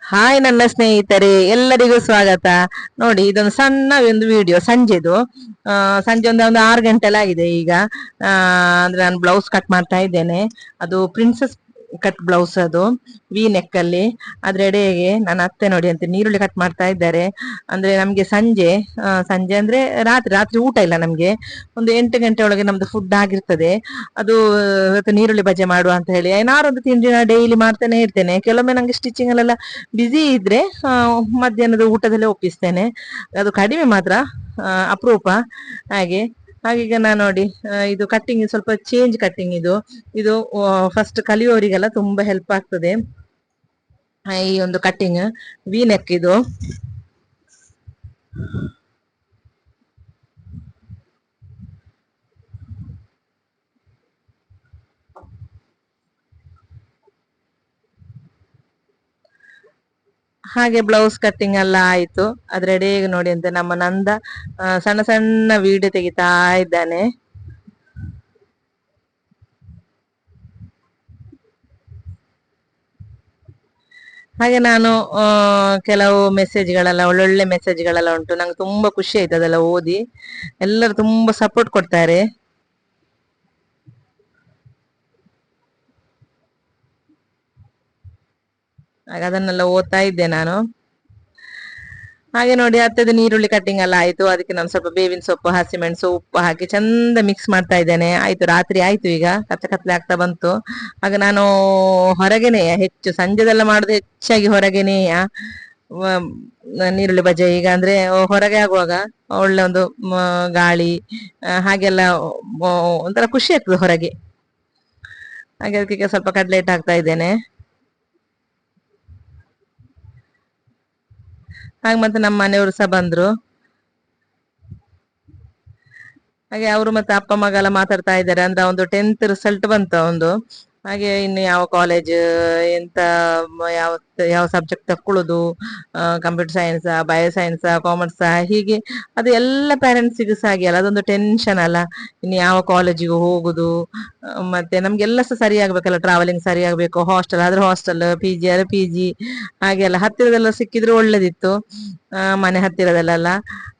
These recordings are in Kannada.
ಹಾಯ್ ನನ್ನ ಸ್ನೇಹಿತರೆ, ಎಲ್ಲರಿಗೂ ಸ್ವಾಗತ. ನೋಡಿ, ಇದೊಂದು ಸಣ್ಣ ಒಂದು ವಿಡಿಯೋ ಸಂಜೆದು. ಸಂಜೆ ಒಂದು 6 ಗಂಟೆ ಆಗಿದೆ ಈಗ. ಅಂದ್ರೆ ನಾನು ಬ್ಲೌಸ್ ಕಟ್ ಮಾಡ್ತಾ ಇದ್ದೇನೆ. ಅದು ಪ್ರಿನ್ಸಸ್ ಕಟ್ ಬ್ಲೌಸ್, ಅದು ವಿ ನೆಕ್ ಅಲ್ಲಿ. ಅದ್ರ ಎಡೆಗೆ ನನ್ನ ಅತ್ತೆ ನೋಡಿ ಅಂತ ನೀರುಳ್ಳಿ ಕಟ್ ಮಾಡ್ತಾ ಇದ್ದಾರೆ. ಅಂದ್ರೆ ನಮ್ಗೆ ಸಂಜೆ ಸಂಜೆ ಅಂದ್ರೆ ರಾತ್ರಿ ರಾತ್ರಿ ಊಟ ಇಲ್ಲ ನಮ್ಗೆ. ಒಂದು 8 ಗಂಟೆ ಒಳಗೆ ನಮ್ದು ಫುಡ್ ಆಗಿರ್ತದೆ. ಅದು ಇವತ್ತು ನೀರುಳ್ಳಿ ಬಜೆ ಮಾಡುವ ಅಂತ ಹೇಳಿ ಏನಾರು ಒಂದು ತಿಂಡಿ ಡೈಲಿ ಮಾಡ್ತಾನೆ ಇರ್ತೇನೆ. ಕೆಲವೊಮ್ಮೆ ನಂಗೆ ಸ್ಟಿಚಿಂಗ್ ಅಲ್ಲೆಲ್ಲ ಬ್ಯುಸಿ ಇದ್ರೆ ಮಧ್ಯಾಹ್ನದ ಊಟದಲ್ಲೇ ಒಪ್ಪಿಸ್ತೇನೆ. ಅದು ಕಡಿಮೆ ಮಾತ್ರ, ಅಪರೂಪ. ಹಾಗೆ ಹಾಗೀಗ ನಾನು ನೋಡಿ, ಇದು ಕಟ್ಟಿಂಗ್ ಸ್ವಲ್ಪ ಚೇಂಜ್ ಕಟ್ಟಿಂಗ್ ಇದು. ಇದು ಫಸ್ಟ್ ಕಲಿಯೋರಿಗೆಲ್ಲ ತುಂಬಾ ಹೆಲ್ಪ್ ಆಗ್ತದೆ ಈ ಒಂದು ಕಟ್ಟಿಂಗ್. ವಿ ನೆಕ್ ಇದು. ಹಾಗೆ ಬ್ಲೌಸ್ ಕಟ್ಟಿಂಗ್ ಎಲ್ಲ ಆಯ್ತು. ಅದ್ರೆಡೆಗೆ ನೋಡಿ ಅಂತ ನಮ್ಮ ನಂದ ಸಣ್ಣ ಸಣ್ಣ ವಿಡಿಯೋ ತೆಗಿತಾ ಇದ್ದಾನೆ. ಹಾಗೆ ನಾನು ಕೆಲವು ಮೆಸೇಜ್ಗಳೆಲ್ಲ ಒಳ್ಳೊಳ್ಳೆ ಮೆಸೇಜ್ಗಳೆಲ್ಲ ಉಂಟು. ನಂಗೆ ತುಂಬಾ ಖುಷಿ ಆಯ್ತು ಅದೆಲ್ಲ ಓದಿ. ಎಲ್ಲರೂ ತುಂಬಾ ಸಪೋರ್ಟ್ ಕೊಡ್ತಾರೆ. ಹಾಗೆ ಅದನ್ನೆಲ್ಲ ಓದ್ತಾ ಇದ್ದೆ ನಾನು. ಹಾಗೆ ನೋಡಿ, ಅತ್ತೆದು ನೀರುಳ್ಳಿ ಕಟ್ಟಿಂಗ್ ಎಲ್ಲ ಆಯ್ತು. ಅದಕ್ಕೆ ನಾನು ಸ್ವಲ್ಪ ಬೇವಿನ ಸೊಪ್ಪು, ಹಸಿಮೆಣಸು, ಉಪ್ಪು ಹಾಕಿ ಚಂದ ಮಿಕ್ಸ್ ಮಾಡ್ತಾ ಇದ್ದೇನೆ. ಆಯ್ತು, ರಾತ್ರಿ ಆಯ್ತು, ಈಗ ಕತ್ಲೆ ಆಗ್ತಾ ಬಂತು. ಆಗ ನಾನು ಹೊರಗೆನೆಯ ಹೆಚ್ಚು ಸಂಜೆದೆಲ್ಲ ಮಾಡುದು, ಹೆಚ್ಚಾಗಿ ಹೊರಗೆನೆಯ ನೀರುಳ್ಳಿ ಬಜೆ. ಈಗ ಅಂದ್ರೆ ಹೊರಗೆ ಆಗುವಾಗ ಒಳ್ಳೆ ಒಂದು ಗಾಳಿ ಹಾಗೆಲ್ಲ ಒಂಥರ ಖುಷಿ ಆಗ್ತದೆ ಹೊರಗೆ. ಹಾಗೆ ಅದಕ್ಕೆ ಸ್ವಲ್ಪ ಕಡ್ಲೆ ಹಿಟ್ಟು ಹಾಕ್ತಾ ಇದ್ದೇನೆ. ಹಾಗೆ ಮತ್ತೆ ನಮ್ಮ ಮನೆಯವರು ಸಹ ಬಂದ್ರು. ಹಾಗೆ ಅವರು ಮತ್ತೆ ಅಪ್ಪ ಮಗ ಎಲ್ಲ ಮಾತಾಡ್ತಾ ಇದ್ದಾರೆ. ಅಂದ್ರೆ ಒಂದು 10th ರಿಸಲ್ಟ್ ಬಂತು ಒಂದು. ಹಾಗೆ ಇನ್ನು ಯಾವ ಕಾಲೇಜ್, ಎಂತ, ಯಾವ ಯಾವ ಸಬ್ಜೆಕ್ಟ್ ತಕೊಳ್ಳುದು, computer science, bio science, commerce, ಹೀಗೆ ಅದು ಎಲ್ಲ ಪೇರೆಂಟ್ಸಿಗೂ ಸಹ ಹಾಗೆ ಅಲ್ಲ, ಅದೊಂದು ಟೆನ್ಷನ್ ಅಲ್ಲ. ಇನ್ನು ಯಾವ ಕಾಲೇಜಿಗೆ ಹೋಗುದು, ಮತ್ತೆ ನಮ್ಗೆಲ್ಲ ಸಹ ಸರಿ ಆಗ್ಬೇಕಲ್ಲ, ಟ್ರಾವೆಲಿಂಗ್ ಸರಿ ಆಗ್ಬೇಕು. ಹಾಸ್ಟೆಲ್ ಆದ್ರೆ ಹಾಸ್ಟೆಲ್, ಪಿ ಜಿ ಆದ್ರೆ ಪಿ ಜಿ, ಹಾಗೆಲ್ಲ ಹತ್ತಿರದೆಲ್ಲ ಸಿಕ್ಕಿದ್ರೆ ಒಳ್ಳೇದಿತ್ತು, ಮನೆ ಹತ್ತಿರದಲ್ಲೆಲ್ಲ.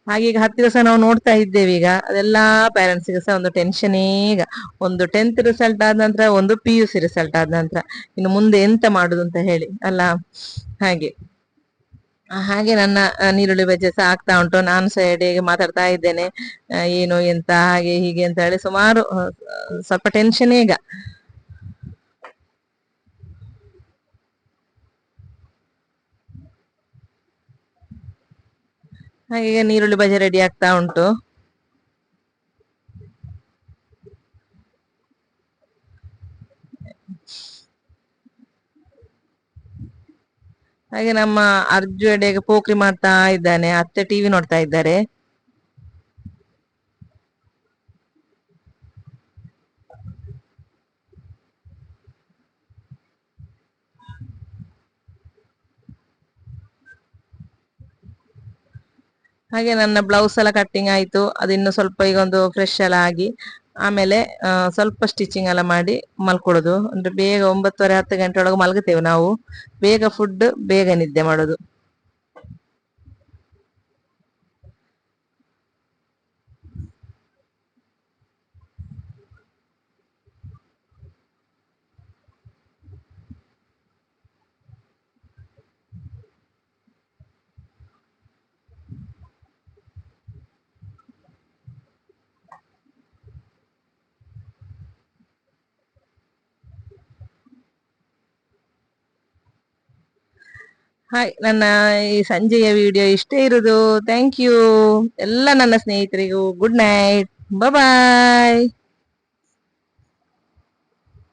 ಹಾಗೆ ಈಗ ಹತ್ತಿರ ಸಹ ನಾವು ನೋಡ್ತಾ ಇದ್ದೇವೆ. ಈಗ ಅದೆಲ್ಲಾ ಪೇರೆಂಟ್ಸ್ಗೆ ಸಹ ಒಂದು ಟೆನ್ಷನ್. ಈಗ ಒಂದು 10th ರಿಸಲ್ಟ್ ಆದ ನಂತರ, ಒಂದು PUC ರಿಸಲ್ಟ್ ಆದ ನಂತರ ಇನ್ನು ಮುಂದೆ ಎಂತ ಮಾಡುದು ಅಂತ ಹೇಳಿ ಅಲ್ಲ. ಹಾಗೆ ಹಾಗೆ ನನ್ನ ನೀರುಳ್ಳಿ ಬಜ್ಜೆ ಸಹ ಆಗ್ತಾ ಉಂಟು. ನಾನು ಸಹ ಎಡೆಗೆ ಮಾತಾಡ್ತಾ ಇದ್ದೇನೆ. ಏನು ಎಂತ ಹಾಗೆ ಹೀಗೆ ಅಂತ ಹೇಳಿ ಸುಮಾರು ಸ್ವಲ್ಪ ಟೆನ್ಷನ್ ಈಗ. ಹಾಗೆ ಈಗ ನೀರುಳ್ಳಿ ಬಜೆ ರೆಡಿ ಆಗ್ತಾ ಉಂಟು. ಹಾಗೆ ನಮ್ಮ ಅರ್ಜು ಎಡೆಗೆ ಪೋಖ್ರಿ ಮಾಡ್ತಾ ಇದ್ದಾನೆ. ಅತ್ತೆ ಟಿವಿ ನೋಡ್ತಾ ಇದ್ದಾರೆ. ಹಾಗೆ ನನ್ನ ಬ್ಲೌಸ್ ಎಲ್ಲ ಕಟ್ಟಿಂಗ್ ಆಯ್ತು. ಅದು ಇನ್ನು ಸ್ವಲ್ಪ ಈಗ ಒಂದು ಫ್ರೆಶ್ ಎಲ್ಲ ಆಗಿ ಆಮೇಲೆ ಸ್ವಲ್ಪ ಸ್ಟಿಚಿಂಗ್ ಎಲ್ಲ ಮಾಡಿ ಮಲ್ಕೊಳ್ಳೋದು. ಅಂದ್ರೆ ಬೇಗ 9:30 10 ಗಂಟೆ ಒಳಗೆ ಮಲಗುತ್ತೇವೆ ನಾವು. ಬೇಗ ಫುಡ್, ಬೇಗ ನಿದ್ದೆ ಮಾಡೋದು. ಹಾಯ್, ನನ್ನ ಈ ಸಂಜೆಯ ವಿಡಿಯೋ ಇಷ್ಟೇ ಇರುದು. ಥ್ಯಾಂಕ್ ಯು ಎಲ್ಲ ನನ್ನ ಸ್ನೇಹಿತರಿಗೂ. ಗುಡ್ ನೈಟ್, ಬಾಯ್.